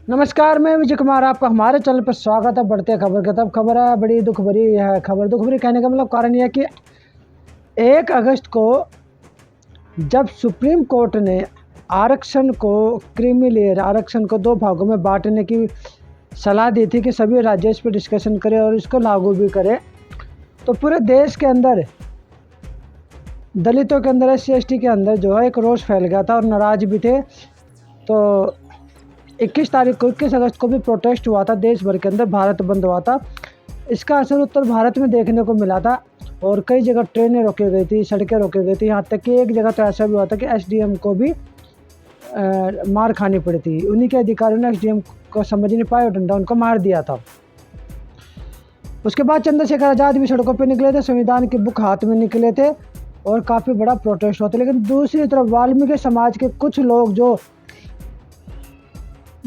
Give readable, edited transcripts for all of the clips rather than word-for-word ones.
नमस्कार, मैं विजय कुमार। आपका हमारे चैनल पर स्वागत है। बढ़ते हैं खबर के तब खबर है बड़ी दुख भरी है। खबर दुख भरी कहने का मतलब कारण यह है कि 1 अगस्त को जब सुप्रीम कोर्ट ने आरक्षण को क्रीमी लेयर आरक्षण को 2 भागों में बांटने की सलाह दी थी कि सभी राज्य इस पर डिस्कशन करें और इसको लागू भी करें, तो पूरे देश के अंदर दलितों के अंदर SC/ST के अंदर जो है एक रोष फैल गया था और नाराज भी थे। तो 21 अगस्त को भी प्रोटेस्ट हुआ था देश भर के अंदर, भारत बंद हुआ था। इसका असर उत्तर भारत में देखने को मिला था और कई जगह ट्रेनें रोकी गई थी, सड़कें रोकी गई थी। यहाँ तक कि एक जगह तो ऐसा भी हुआ था कि SDM को भी मार खानी पड़ी थी। उन्हीं के अधिकारियों ने SDM को समझ नहीं पाया और डंडा उनको मार दिया था। उसके बाद चंद्रशेखर आज़ाद भी सड़कों पर निकले थे, संविधान की बुक हाथ में निकले थे और काफ़ी बड़ा प्रोटेस्ट हुआ था। लेकिन दूसरी तरफ वाल्मीकि समाज के कुछ लोग जो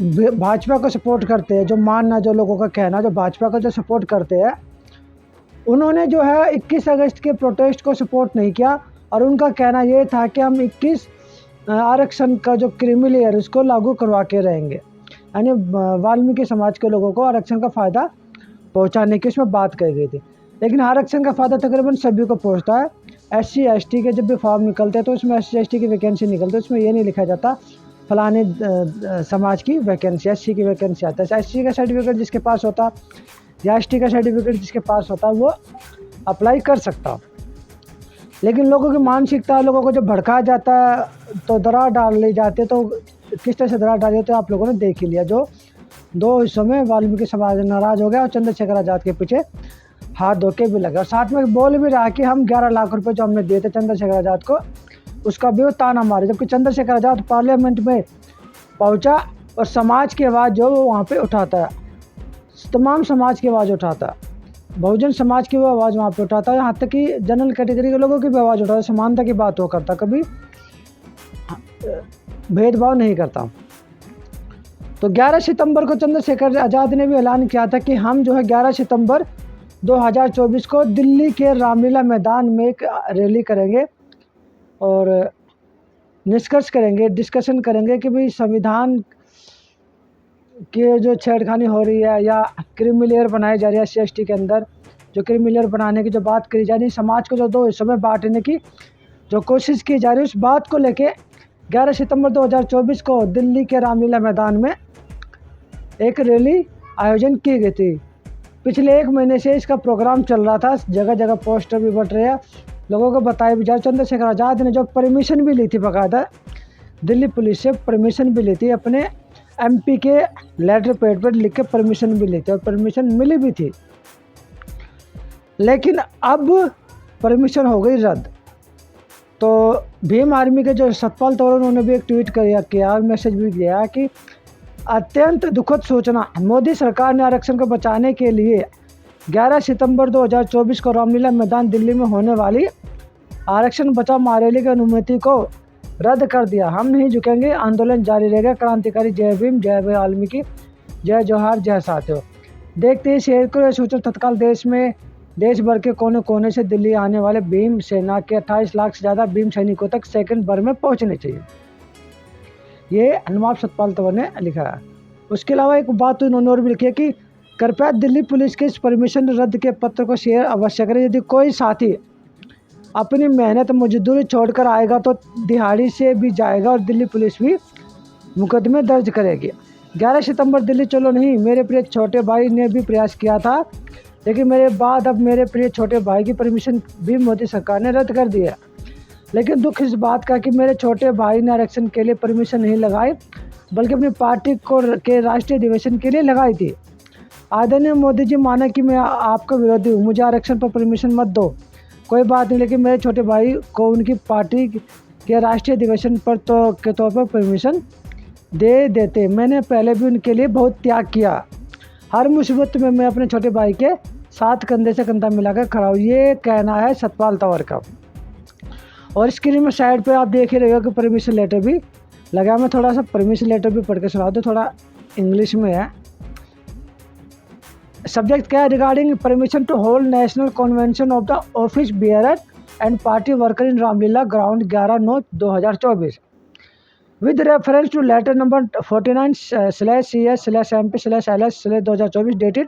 भाजपा को सपोर्ट करते हैं, जो मानना, जो लोगों का कहना, जो भाजपा को जो सपोर्ट करते हैं, उन्होंने जो है 21 अगस्त के प्रोटेस्ट को सपोर्ट नहीं किया और उनका कहना ये था कि हम 21 आरक्षण का जो क्रीमी लेयर उसको लागू करवा के रहेंगे। यानी वाल्मीकि समाज के लोगों को आरक्षण का फ़ायदा पहुंचाने की उसमें बात कही गई थी। लेकिन आरक्षण का फ़ायदा तकरीबन सभी को पहुंचता है। SC/ST के जब भी फॉर्म निकलते हैं तो उसमें SC/ST की वैकेंसी निकलती है, उसमें ये नहीं लिखा जाता फलाने समाज की वैकेंसी, SC की वैकेंसी आता है। SC का सर्टिफिकेट जिसके पास होता या ST का सर्टिफिकेट जिसके पास होता वो अप्लाई कर सकता। लेकिन लोगों की मानसिकता, लोगों को जब भड़काया जाता है तो दरार डाल ली जाती है। तो किस तरह से दरार डाली है तो आप लोगों ने देख ही लिया। जो 2 हिस्सों में वाल्मीकि समाज नाराज़ हो गया और चंद्रशेखर आज़ाद के पीछे हाथ धो के भी लगा और साथ में बोल भी रहा कि हम 11 लाख रुपए जो हमने दिए थे चंद्रशेखर आज़ाद को उसका भी वो ताना मारे। जबकि चंद्रशेखर आज़ाद पार्लियामेंट में पहुंचा और समाज की आवाज़ जो वो वहाँ पे उठाता है, तमाम समाज की आवाज़ उठाता है, बहुजन समाज की वो आवाज़ वहाँ पे उठाता है, यहाँ तक कि जनरल कैटेगरी के लोगों की भी आवाज़ उठाता है। समानता की बात वो करता, कभी भेदभाव नहीं करता। तो 11 सितंबर को चंद्रशेखर आज़ाद ने भी ऐलान किया था कि हम जो है 11 सितंबर 2024 को दिल्ली के रामलीला मैदान में एक रैली करेंगे और निष्कर्ष करेंगे, डिस्कशन करेंगे कि भाई संविधान के जो छेड़खानी हो रही है या क्रीमी लेयर बनाई जा रही है SC/ST के अंदर, जो क्रीमी लेयर बनाने की जो बात करी जा रही है, समाज को जो 2 हिस्सों में बांटने की जो कोशिश की जा रही है, उस बात को लेके 11 सितंबर 2024 को दिल्ली के रामलीला मैदान में एक रैली आयोजन की गई थी। पिछले 1 महीने से इसका प्रोग्राम चल रहा था, जगह जगह पोस्टर भी बट रहे हैं, लोगों को बताया भी जा। चंद्रशेखर आज़ाद ने जो परमिशन भी ली थी, बाकायदा दिल्ली पुलिस से परमिशन भी ली थी, अपने MP के लेटर पैड पर लिख के परमिशन भी ली थी और परमिशन मिली भी थी। लेकिन अब परमिशन हो गई रद्द। तो भीम आर्मी के जो सतपाल तंवर, उन्होंने भी एक ट्वीट किया और मैसेज भी दिया कि अत्यंत दुखद सूचना, मोदी सरकार ने आरक्षण को बचाने के लिए 11 सितंबर 2024 को रामलीला मैदान दिल्ली में होने वाली आरक्षण बचाओ महारैली की अनुमति को रद्द कर दिया। हम नहीं झुकेंगे, आंदोलन जारी रहेगा। क्रांतिकारी जय भीम, जय वाल्मीकि, जय जोहार, जय साथियों। देखते ही शेयर को यह सूचना तत्काल देश भर के कोने कोने से दिल्ली आने वाले भीम सेना के 28 लाख से ज़्यादा भीम सैनिकों तक सेकंड भर में पहुँचनी चाहिए। ये नवाब सतपाल तंवर ने लिखा है। उसके अलावा एक बात तो इन्होंने और भी लिखी है कि कृपया दिल्ली पुलिस के इस परमिशन रद्द के पत्र को शेयर अवश्य करें। यदि कोई साथी अपनी मेहनत मजदूरी छोड़कर आएगा तो दिहाड़ी से भी जाएगा और दिल्ली पुलिस भी मुकदमे दर्ज करेगी। 11 सितंबर दिल्ली चलो नहीं, मेरे प्रिय छोटे भाई ने भी प्रयास किया था, लेकिन मेरे बाद अब मेरे प्रिय छोटे भाई की परमिशन भी मोदी सरकार ने रद्द कर दी है। लेकिन दुख इस बात का कि मेरे छोटे भाई ने आरक्षण के लिए परमिशन नहीं लगाई, बल्कि अपनी पार्टी के राष्ट्रीय अधिवेशन के लिए लगाई थी। आदरणीय मोदी जी, माना कि मैं आपका विरोधी हूँ, मुझे आरक्षण पर परमिशन मत दो, कोई बात नहीं, लेकिन मेरे छोटे भाई को उनकी पार्टी के राष्ट्रीय अधिवेशन पर के तौर पर परमिशन दे देते। मैंने पहले भी उनके लिए बहुत त्याग किया। हर मुसीबत में मैं अपने छोटे भाई के साथ कंधे से कंधा मिलाकर खड़ा हूँ। ये कहना है सतपाल तंवर का। और स्क्रीन में साइड पे आप देख ही रहे हो कि परमिशन लेटर भी लगा। मैं थोड़ा सा परमिशन लेटर भी पढ़ के सुना दूँ, थोड़ा इंग्लिश में है। सब्जेक्ट क्या है? Regarding permission to hold national convention of the office bearer and party worker in Ramlila ground 11/9/2024। With reference to letter number 49/CS/MP/LS/2024 dated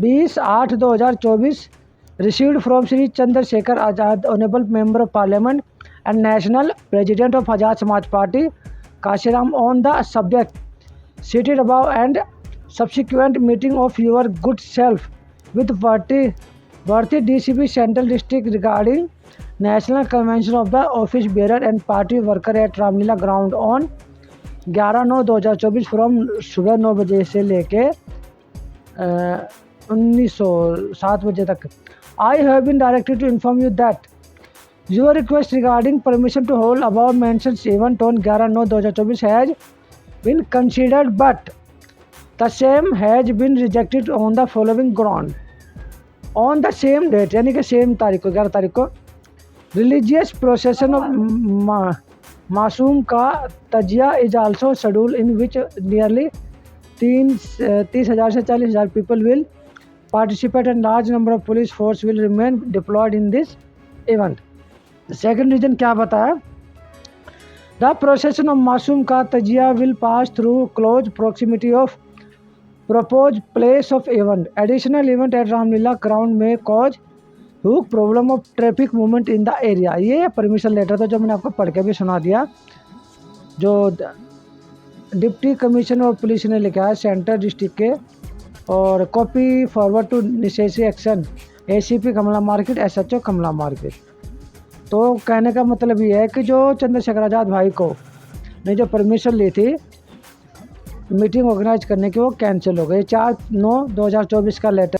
20/8/2024 received from Shri Chandrasekhar Azad, Honorable Member of Parliament and National President of Azad Samaj Party, Kashiram, on the subject stated above and subsequent meeting of your good self with worthy DCP Central District regarding National Convention of the Office Bearer and Party Worker at Ramlila Ground on 11/9/2024 from सुबह 9 बजे से लेके 7 बजे तक. I have been directed to inform you that your request regarding permission to hold above mentioned event on 11/9/2024 has been considered, but the same has been rejected on the following ground. On the same date, यानी कि same तारीख को 11 तारीख को religious प्रोसेसन of Masoom का तजिया is also schedule in which nearly 30,000 से 40,000 people will participate and large number of police force will remain deployed in this event. The second reason क्या बताया? The procession of Masoom ka Tajia will pass through close proximity of proposed place of event. Additional event at Ramlila ground may cause huge problem of traffic movement in the area. ये permission letter था जो मैंने आपको पढ़ के भी सुना दिया, जो डिप्टी कमिश्नर ऑफ पुलिस ने लिखा है सेंट्रल डिस्ट्रिक्ट के, और copy forward to necessary action ACP Kamla market, SHO Kamla market. तो कहने का मतलब ये है कि जो चंद्रशेखर आज़ाद भाई को ने जो परमिशन ली थी मीटिंग ऑर्गेनाइज करने की, वो कैंसिल हो गई. 4/9/2024 का लेटर